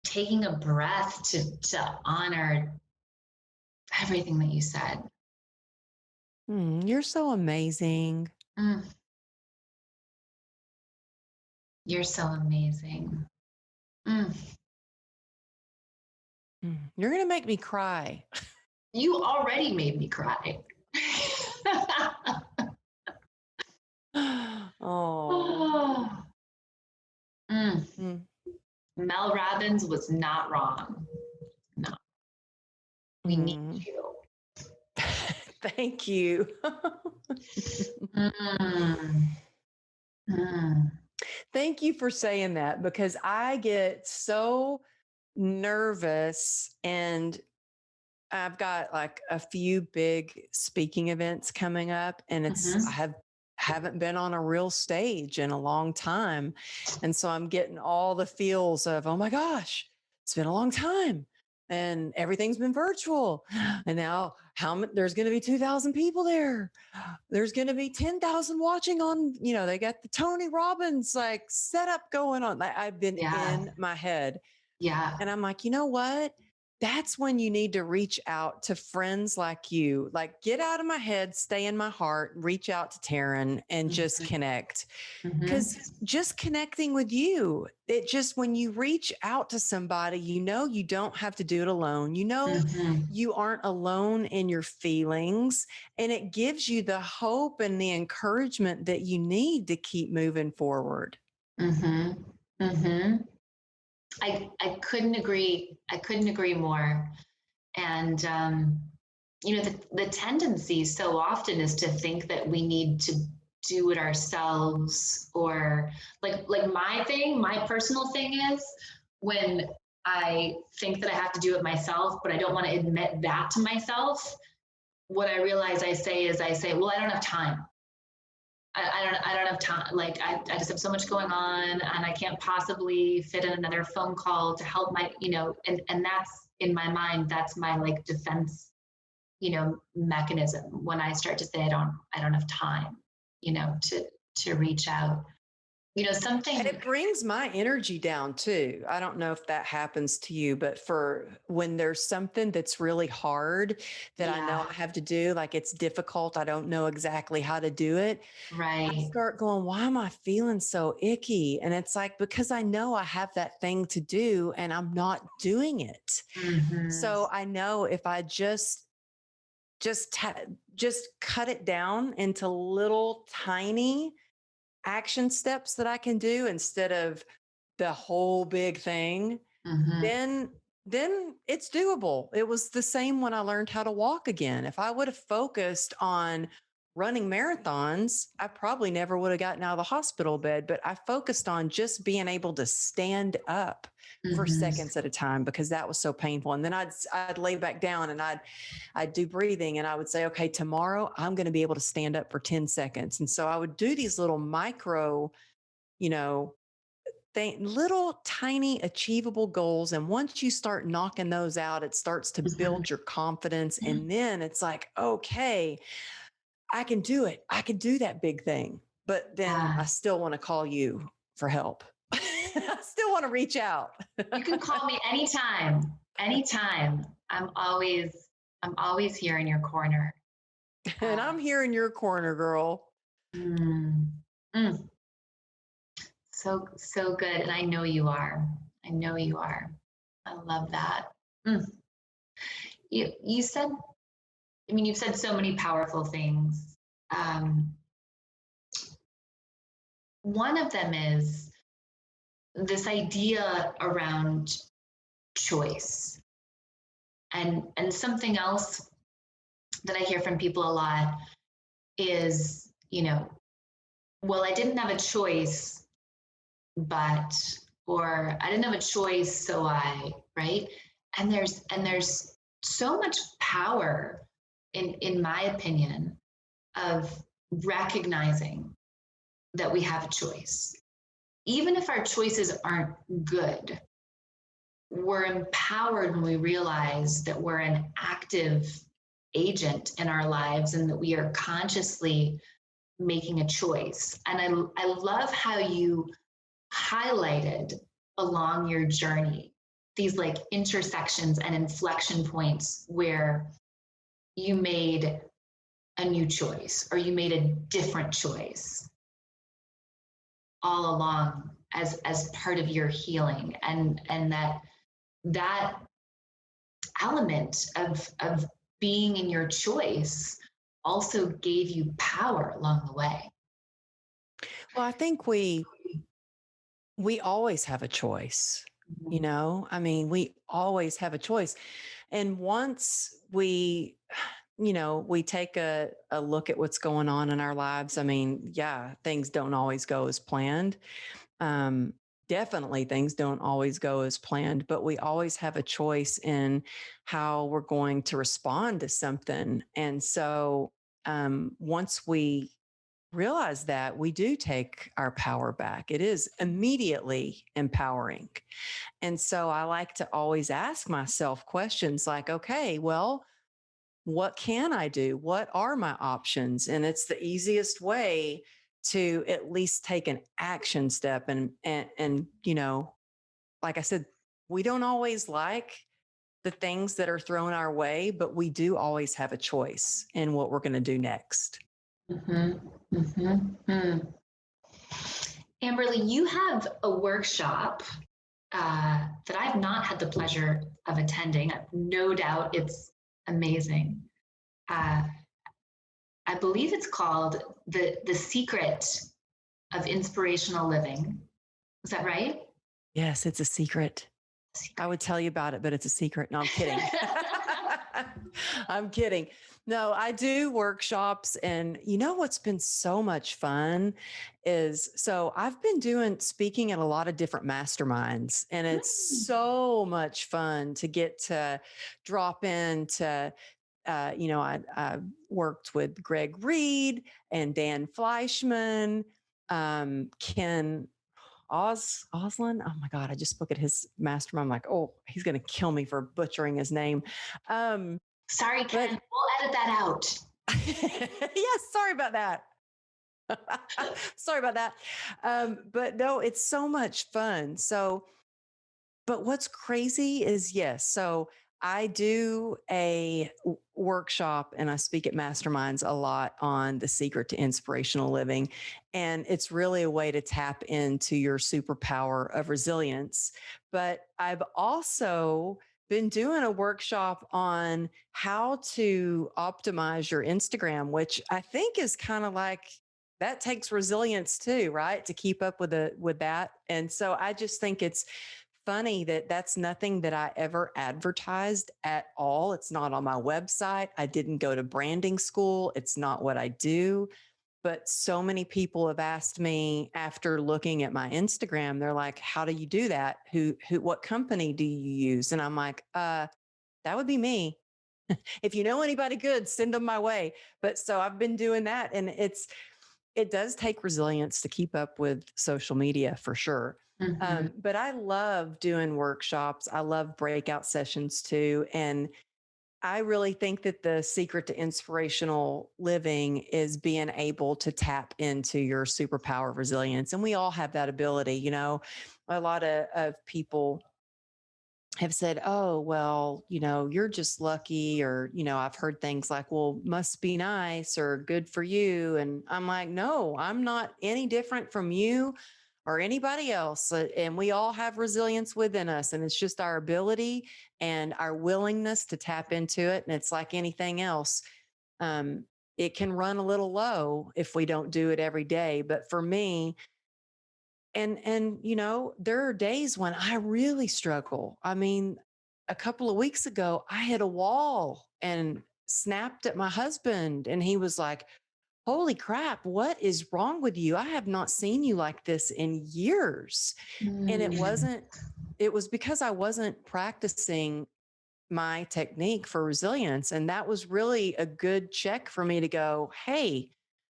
S2: taking a breath to honor everything that you said.
S1: You're so amazing.
S2: Mm. You're so amazing. Mm.
S1: You're going to make me cry.
S2: You already made me cry.
S1: Oh.
S2: Oh. Mm.
S1: Mm.
S2: Mel Robbins was not wrong. No, we need
S1: Mm.
S2: you.
S1: Thank you.
S2: Mm. Mm.
S1: Thank you for saying that because I get so nervous and I've got like a few big speaking events coming up and I
S2: Mm-hmm.
S1: haven't been on a real stage in a long time. And so I'm getting all the feels of, oh my gosh, it's been a long time and everything's been virtual. And now there's going to be 2,000 people there. There's going to be 10,000 watching on, they got the Tony Robbins like setup going on. I've been
S2: Yeah.
S1: in my head
S2: Yeah.
S1: and I'm like, you know what? That's when you need to reach out to friends like you. Like, get out of my head, stay in my heart, reach out to Taryn and just
S2: Mm-hmm.
S1: connect.
S2: Mm-hmm.
S1: Because just connecting with you, when you reach out to somebody, you don't have to do it alone.
S2: Mm-hmm.
S1: You aren't alone in your feelings. And it gives you the hope and the encouragement that you need to keep moving forward.
S2: Mm-hmm. Mm-hmm. I couldn't agree. I couldn't agree more. And the tendency so often is to think that we need to do it ourselves, or like my personal thing is when I think that I have to do it myself, but I don't want to admit that to myself. What I realize I say, well, I don't have time. I don't have time. Like I just have so much going on and I can't possibly fit in another phone call to help my, and that's in my mind, that's my like defense, mechanism when I start to say I don't have time, to reach out.
S1: And
S2: Something.
S1: it brings my energy down too. I don't know if that happens to you, but for when there's something that's really hard that I know
S2: Yeah,
S1: I have to do, like it's difficult, I don't know exactly how to do it. I
S2: right.
S1: start going, why am I feeling so icky? And it's like, because I know I have that thing to do and I'm not doing it.
S2: Mm-hmm.
S1: So I know if I just, just cut it down into little tiny action steps that I can do instead of the whole big thing,
S2: Mm-hmm.
S1: then it's doable. It was the same when I learned how to walk again. If I would have focused on running marathons, I probably never would have gotten out of the hospital bed, but I focused on just being able to stand up for
S2: Mhm.
S1: seconds at a time because that was so painful. And then I'd lay back down and I'd do breathing and I would say, okay, tomorrow I'm going to be able to stand up for 10 seconds. And so I would do these little micro, you know, little tiny achievable goals. And once you start knocking those out, it starts to
S2: Mhm.
S1: build your confidence. And then it's like, okay, I can do it. I can do that big thing. But then
S2: Yeah.
S1: I still want to call you for help. I still want to reach out.
S2: You can call me anytime. Anytime. I'm always here in your corner.
S1: And
S2: Uh,
S1: I'm here in your corner, girl.
S2: mm, mm, so good. And I know you are. I know you are. I love that. Mm. You said, I mean, you've said so many powerful things. Um, one of them is this idea around choice. And something else that I hear from people a lot is, well, I didn't have a choice, but, or I didn't have a choice, so right? And there's so much power in my opinion of recognizing that we have a choice. Even if our choices aren't good, we're empowered when we realize that we're an active agent in our lives and that we are consciously making a choice. And I love how you highlighted along your journey these like intersections and inflection points where you made a new choice or you made a different choice all along as part of your healing, and that element of being in your choice also gave you power along the way.
S1: Well, I think we always have a choice. I mean, we always have a choice. And once we take a look at what's going on in our lives, I mean, yeah, things don't always go as planned. Um, Definitely things don't always go as planned, but we always have a choice in how we're going to respond to something. And so once we realize that, we do take our power back. It is immediately empowering. And so I like to always ask myself questions like, okay, well, what can I do? What are my options? And it's the easiest way to at least take an action step. And like I said, we don't always like the things that are thrown our way, but we do always have a choice in what we're going to do next.
S2: Mm-hmm. Mm-hmm. Amberly, you have a workshop that I've not had the pleasure of attending. I've no doubt it's amazing. Uh, I believe it's called the Secret of Inspirational Living. Is that right?
S1: Yes, it's a secret. I would tell you about it, but it's a secret. No, I'm kidding. I'm kidding. No, I do workshops. And you know what's been so much fun is so I've been speaking at a lot of different masterminds, and it's so much fun to get to drop into. I worked with Greg Reed and Dan Fleischman, Ken Oslin. Oh my God, I just look at his mastermind. I'm like, oh, he's going to kill me for butchering his name.
S2: Sorry,
S1: But
S2: Ken, we'll edit that out.
S1: yes, sorry about that. Sorry about that. But no, it's so much fun. So, but what's crazy is yes. So I do a workshop and I speak at masterminds a lot on the secret to inspirational living. And it's really a way to tap into your superpower of resilience. But I've also been doing a workshop on how to optimize your Instagram, which I think is kind of like that takes resilience too, right? To keep up with that. And so I just think it's funny that that's nothing that I ever advertised at all. It's not on my website. I didn't go to branding school. It's not what I do. But so many people have asked me after looking at my Instagram, they're like, how do you do that? What company do you use? And I'm like, that would be me. If you know anybody good, send them my way. But so I've been doing that. And it does take resilience to keep up with social media for sure.
S2: Mhm.
S1: But I love doing workshops. I love breakout sessions too. And I really think that the secret to inspirational living is being able to tap into your superpower of resilience. And we all have that ability. A lot of people have said, oh, well, you're just lucky. Or, I've heard things like, well, must be nice or good for you. And I'm like, no, I'm not any different from you or anybody else. And we all have resilience within us. And it's just our ability and our willingness to tap into it. And it's like anything else. Um, it can run a little low if we don't do it every day. But for me, there are days when I really struggle. I mean, a couple of weeks ago, I hit a wall and snapped at my husband, and he was like, holy crap, what is wrong with you? I have not seen you like this in years. And
S2: Mm.
S1: it was because I wasn't practicing my technique for resilience. And that was really a good check for me to go, hey,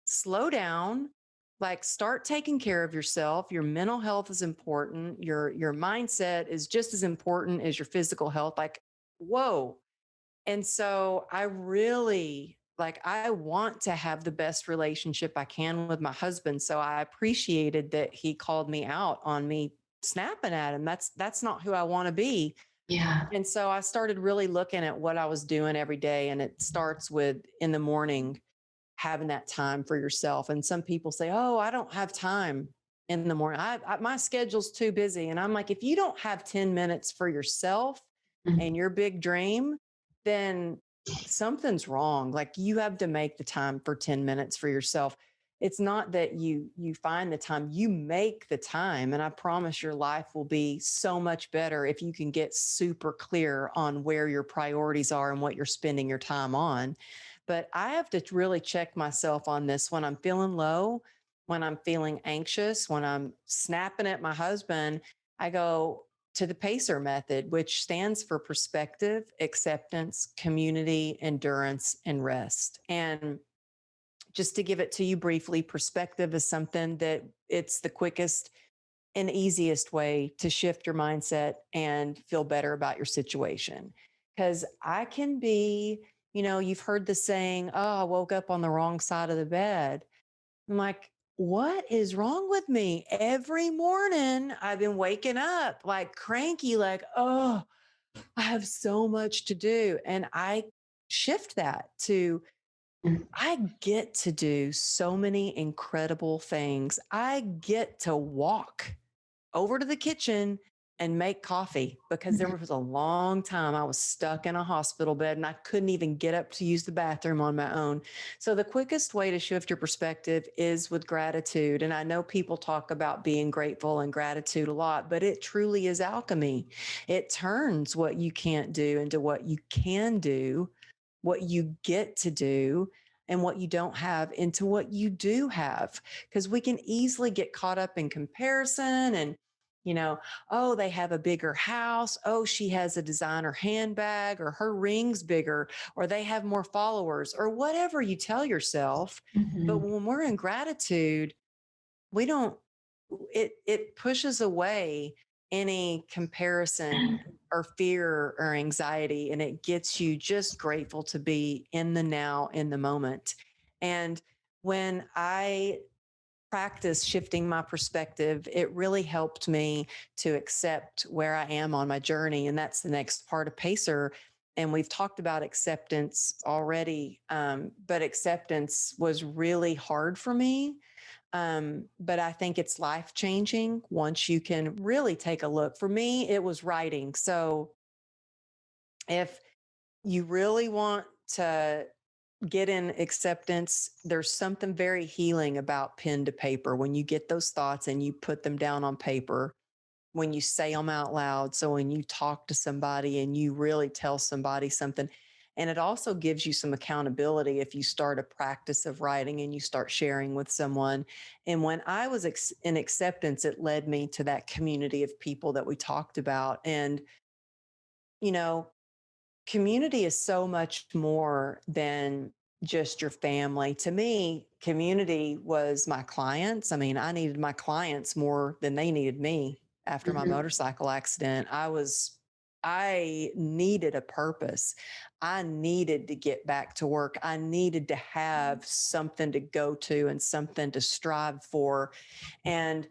S1: slow down, like start taking care of yourself. Your mental health is important. Your mindset is just as important as your physical health. Like, whoa. And so I really I want to have the best relationship I can with my husband. So I appreciated that he called me out on me snapping at him. That's not who I want to be.
S2: Yeah.
S1: And so I started really looking at what I was doing every day. And it starts with in the morning, having that time for yourself. And some people say, oh, I don't have time in the morning. My schedule's too busy. And I'm like, if you don't have 10 minutes for yourself
S2: Mm.
S1: and your big dream, then something's wrong. Like you have to make the time for 10 minutes for yourself. It's not that you find the time, you make the time. And I promise your life will be so much better if you can get super clear on where your priorities are and what you're spending your time on. But I have to really check myself on this when I'm feeling low, when I'm feeling anxious, when I'm snapping at my husband. I go to the PACER method, which stands for perspective, acceptance, community, endurance, and rest. And just to give it to you briefly, perspective is something that it's the quickest and easiest way to shift your mindset and feel better about your situation. Because I can be, you've heard the saying, oh, I woke up on the wrong side of the bed. I'm like, what is wrong with me? Every morning I've been waking up like cranky, like, oh, I have so much to do. And I shift that to
S2: Mm.
S1: I get to do so many incredible things. I get to walk over to the kitchen and make coffee because there was a long time I was stuck in a hospital bed and I couldn't even get up to use the bathroom on my own. So, the quickest way to shift your perspective is with gratitude. And I know people talk about being grateful and gratitude a lot, but it truly is alchemy. It turns what you can't do into what you can do, what you get to do, and what you don't have into what you do have. Because we can easily get caught up in comparison and, oh, they have a bigger house. Oh, she has a designer handbag, or her ring's bigger, or they have more followers, or whatever you tell yourself. But
S2: Mhm.
S1: when we're in gratitude, we don't, it pushes away any comparison or fear or anxiety, and it gets you just grateful to be in the now, in the moment. And when I practice shifting my perspective, it really helped me to accept where I am on my journey. And that's the next part of Pacer. And we've talked about acceptance already, but acceptance was really hard for me. But I think it's life changing once you can really take a look. For me, it was writing. So if you really want to get in acceptance, there's something very healing about pen to paper when you get those thoughts and you put them down on paper. when you say them out loud. So when you talk to somebody and you really tell somebody something, and it also gives you some accountability if you start a practice of writing and you start sharing with someone. And when I was in acceptance, it led me to that community of people that we talked about. And, you know, community is so much more than just your family. To me, community was my clients. I mean, I needed my clients more than they needed me after my
S2: Mhm.
S1: motorcycle accident. I needed a purpose. I needed to get back to work. I needed to have something to go to and something to strive for. And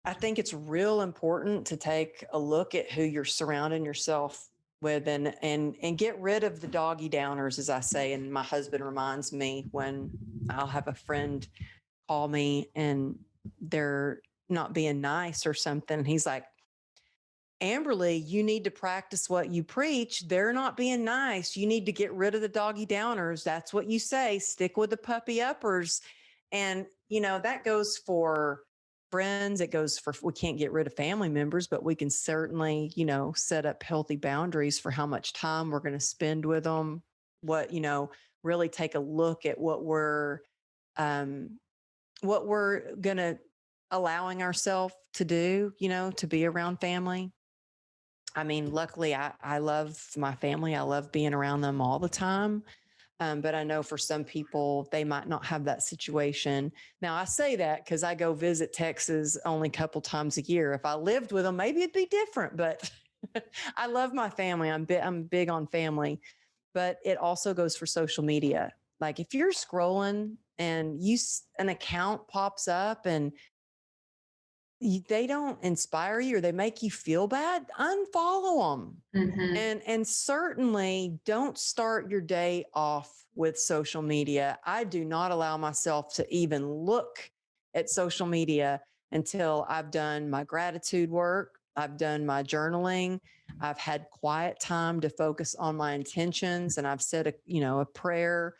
S1: I think it's real important to take a look at who you're surrounding yourself with, and get rid of the doggy downers, as I say. And my husband reminds me when I'll have a friend call me and they're not being nice or something. He's like, Amberly, you need to practice what you preach. They're not being nice. You need to get rid of the doggy downers. That's what you say. Stick with the puppy uppers. And, that goes for friends. It goes for, we can't get rid of family members, but we can certainly, set up healthy boundaries for how much time we're going to spend with them. Really take a look at um, what we're going to allowing ourselves to do, to be around family. I mean, luckily, I love my family. I love being around them all the time. But I know for some people, they might not have that situation. Now, I say that because I go visit Texas only a couple times a year. If I lived with them, maybe it'd be different. But I love my family. I'm big on family. But it also goes for social media. Like if you're scrolling and an account pops up and they don't inspire you or they make you feel bad, unfollow them.
S2: Mhm.
S1: And certainly don't start your day off with social media. I do not allow myself to even look at social media until I've done my gratitude work, I've done my journaling, I've had quiet time to focus on my intentions, and I've said a prayer.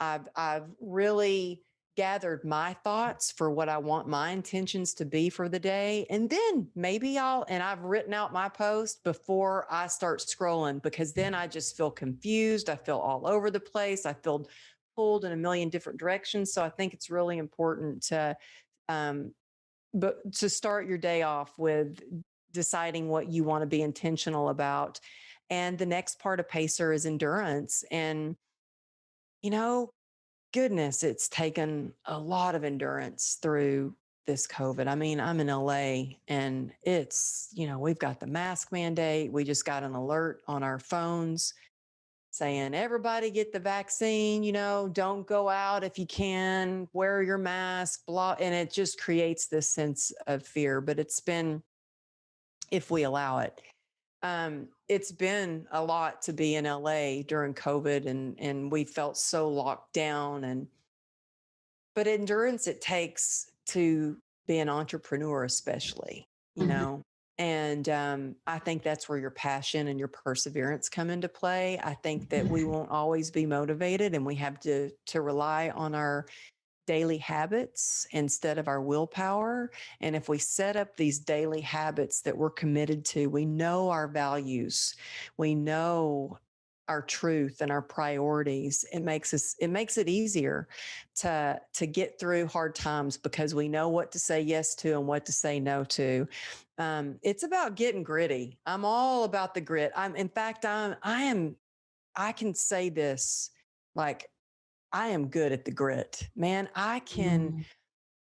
S1: I've really gathered my thoughts for what I want my intentions to be for the day. And then maybe I've written out my post before I start scrolling, because then I just feel confused. I feel all over the place. I feel pulled in a million different directions. So I think it's really important um, to start your day off with deciding what you want to be intentional about. And the next part of Pacer is endurance. And, you know, goodness, it's taken a lot of endurance through this COVID. I mean, I'm in LA and we've got the mask mandate. We just got an alert on our phones saying, everybody get the vaccine, don't go out if you can, wear your mask, blah. And it just creates this sense of fear. But it's been, if we allow it, it's been a lot to be in LA during COVID, and we felt so locked down. But endurance it takes to be an entrepreneur, especially, you
S2: Mhm.
S1: know. And I think that's where your passion and your perseverance come into play. I think that we won't always be motivated, and we have to rely on our daily habits instead of our willpower. And if we set up these daily habits that we're committed to, we know our values, we know our truth and our priorities. It makes it easier to get through hard times, because we know what to say yes to and what to say no to. It's about getting gritty. I'm all about the grit. In fact, I can say this, like, I am good at the grit. Man,
S2: Mhm.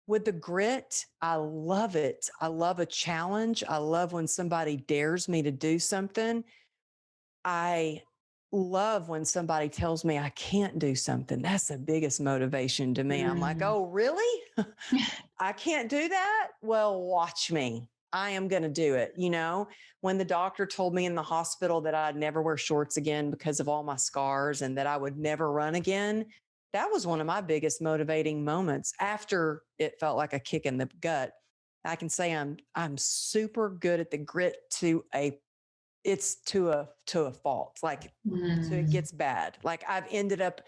S1: with the grit, I love it. I love a challenge. I love when somebody dares me to do something. I love when somebody tells me I can't do something. That's the biggest motivation to me. I'm like,
S2: Mm.
S1: oh, really? I can't do that? Well, watch me. I am going to do it. When the doctor told me in the hospital that I'd never wear shorts again because of all my scars and that I would never run again, that was one of my biggest motivating moments after it felt like a kick in the gut. I can say I'm super good at the grit to a fault. Like, so it
S2: Mm.
S1: gets bad. Like I've ended up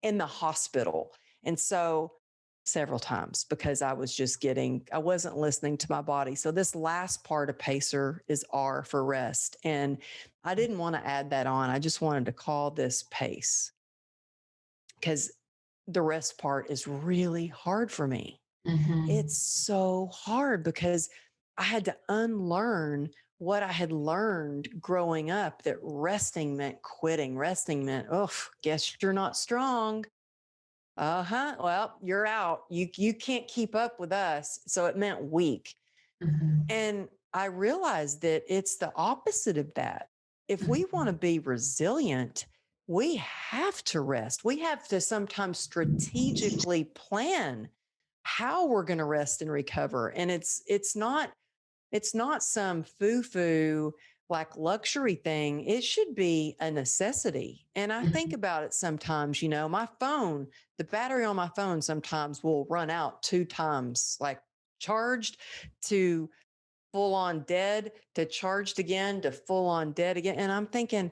S1: in the hospital. And so several times because I wasn't listening to my body. So this last part of PACER is R for rest. And I didn't want to add that on. I just wanted to call this PACE because the rest part is really hard for me. It's so hard because I had to unlearn what I had learned growing up, that resting meant quitting. Resting meant, oh, guess you're not strong. Uh-huh. Well, you're out. You can't keep up with us. So it meant weak. And I realized that it's the opposite of that. If we want to be resilient, we have to rest. We have to sometimes strategically plan how we're going to rest and recover. And it's not some foo-foo like luxury thing. It should be a necessity. And I think about it sometimes, my phone, the battery on my phone sometimes will run out 2 times, like charged to full on dead to charged again to full on dead again. And I'm thinking,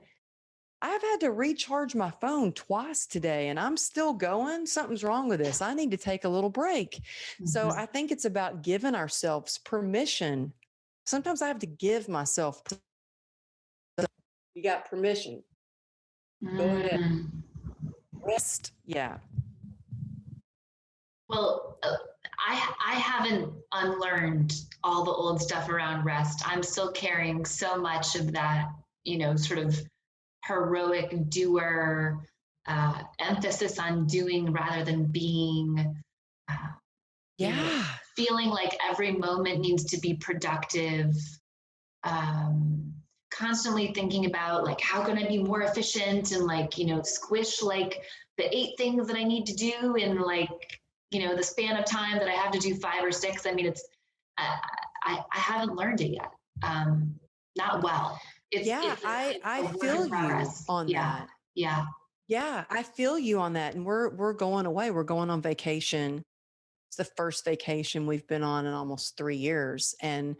S1: I've had to recharge my phone twice today and I'm still going. Something's wrong with this. I need to take a little break. So I think it's about giving ourselves permission. Sometimes I have to give myself, you got permission. Go ahead. Rest. Yeah.
S2: Well, I haven't unlearned all the old stuff around rest. I'm still carrying so much of that, sort of heroic doer, emphasis on doing rather than being. Feeling like every moment needs to be productive. Constantly thinking about like, how can I be more efficient and like, squish like the 8 things that I need to do in like, the span of time that I have to do 5 or 6. I mean, I haven't learned it yet. Not well.
S1: I feel you on that. Yeah, I feel you on that. And we're going away. We're going on vacation. It's the first vacation we've been on in almost 3 years. And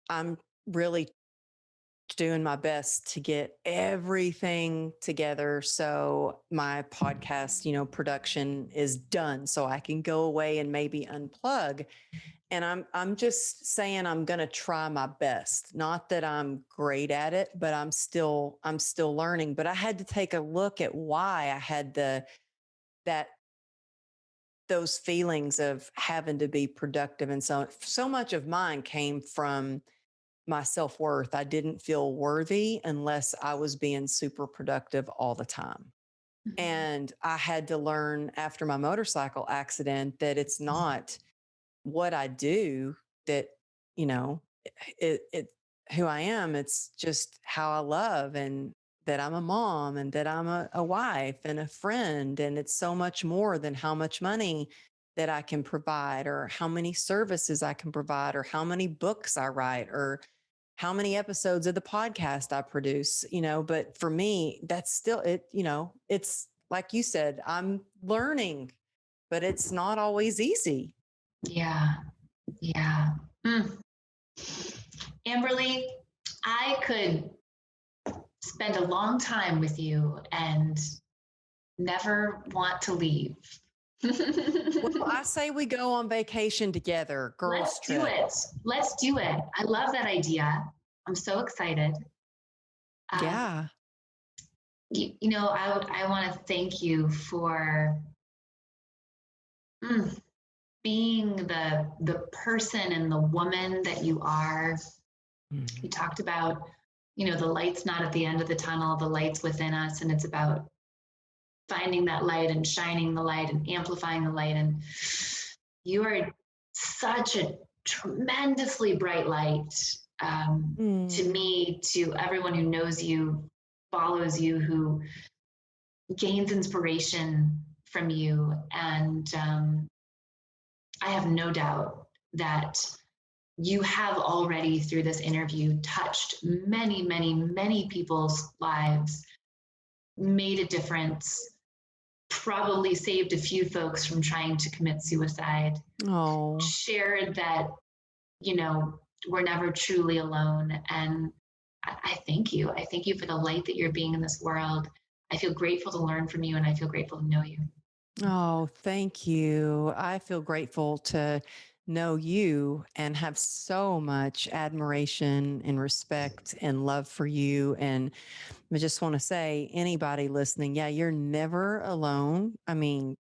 S1: I'm really doing my best to get everything together. So my podcast, production is done. So I can go away and maybe unplug. And I'm just saying I'm going to try my best. Not that I'm great at it, but I'm still learning. But I had to take a look at why I had those feelings of having to be productive. And so much of mine came from my self-worth. I didn't feel worthy unless I was being super productive all the time. And I had to learn after my motorcycle accident that it's not what I do that, it who I am. It's just how I love, and that I'm a mom, and that I'm a wife and a friend. And it's so much more than how much money that I can provide, or how many services I can provide, or how many books I write, or how many episodes of the podcast I produce, but for me, that's still it, it's like you said, I'm learning, but it's not always easy.
S2: Yeah. Amberly, I could spend a long time with you and never want to leave.
S1: Well, I say we go on vacation together, girls trip.
S2: Let's do it. I love that idea. I'm so excited.
S1: Yeah.
S2: I want to thank you for being the person and the woman that you are. You talked about, the light's not at the end of the tunnel, the light's within us, and it's about finding that light and shining the light and amplifying the light. And you are such a tremendously bright light to me, to everyone who knows you, follows you, who gains inspiration from you. And I have no doubt that you have already, through this interview, touched many, many, many people's lives, made a difference, probably saved a few folks from trying to commit suicide. Shared that, we're never truly alone. And I thank you. I thank you for the light that you're being in this world. I feel grateful to learn from you, and I feel grateful to know you.
S1: Oh, thank you. I feel grateful to know you and have so much admiration and respect and love for you. And I just want to say, anybody listening, yeah, you're never alone. I mean,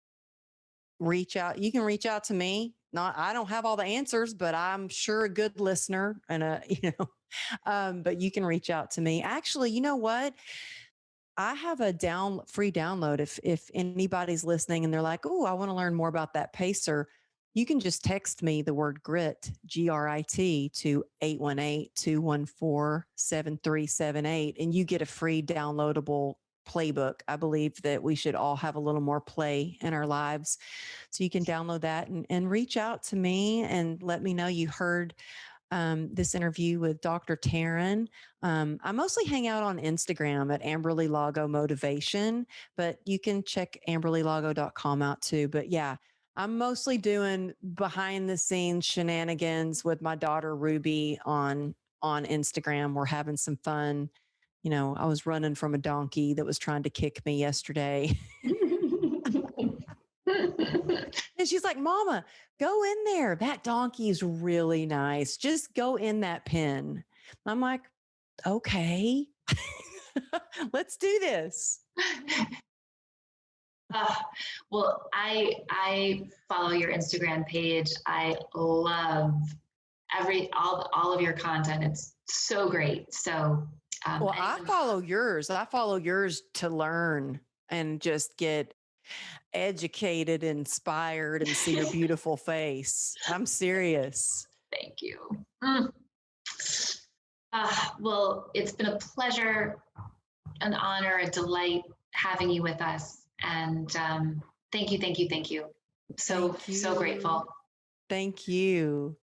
S1: reach out. You can reach out to me. Not, I don't have all the answers, but I'm sure a good listener and a, but you can reach out to me. Actually, you know what? I have a free download. If anybody's listening and they're like, "Oh, I want to learn more about that pacer," you can just text me the word grit, GRIT, to 818-214-7378, and you get a free downloadable playbook. I believe that we should all have a little more play in our lives. So you can download that and reach out to me and let me know you heard this interview with Dr. Taryn. I mostly hang out on Instagram at Amberly Lago Motivation, but you can check amberlylago.com out too. But yeah, I'm mostly doing behind the scenes shenanigans with my daughter Ruby on Instagram. We're having some fun. I was running from a donkey that was trying to kick me yesterday. And she's like, Mama, go in there. That donkey is really nice. Just go in that pen. I'm like, okay, let's do this.
S2: Uh, well, I follow your Instagram page. I love all of your content. It's so great. So
S1: Well, I follow yours. I follow yours to learn and just get educated, inspired, and see your beautiful face. I'm serious.
S2: Thank you. Well, it's been a pleasure, an honor, a delight having you with us. And thank you, thank you, thank you. So,
S1: Thank you.
S2: so grateful.
S1: Thank you.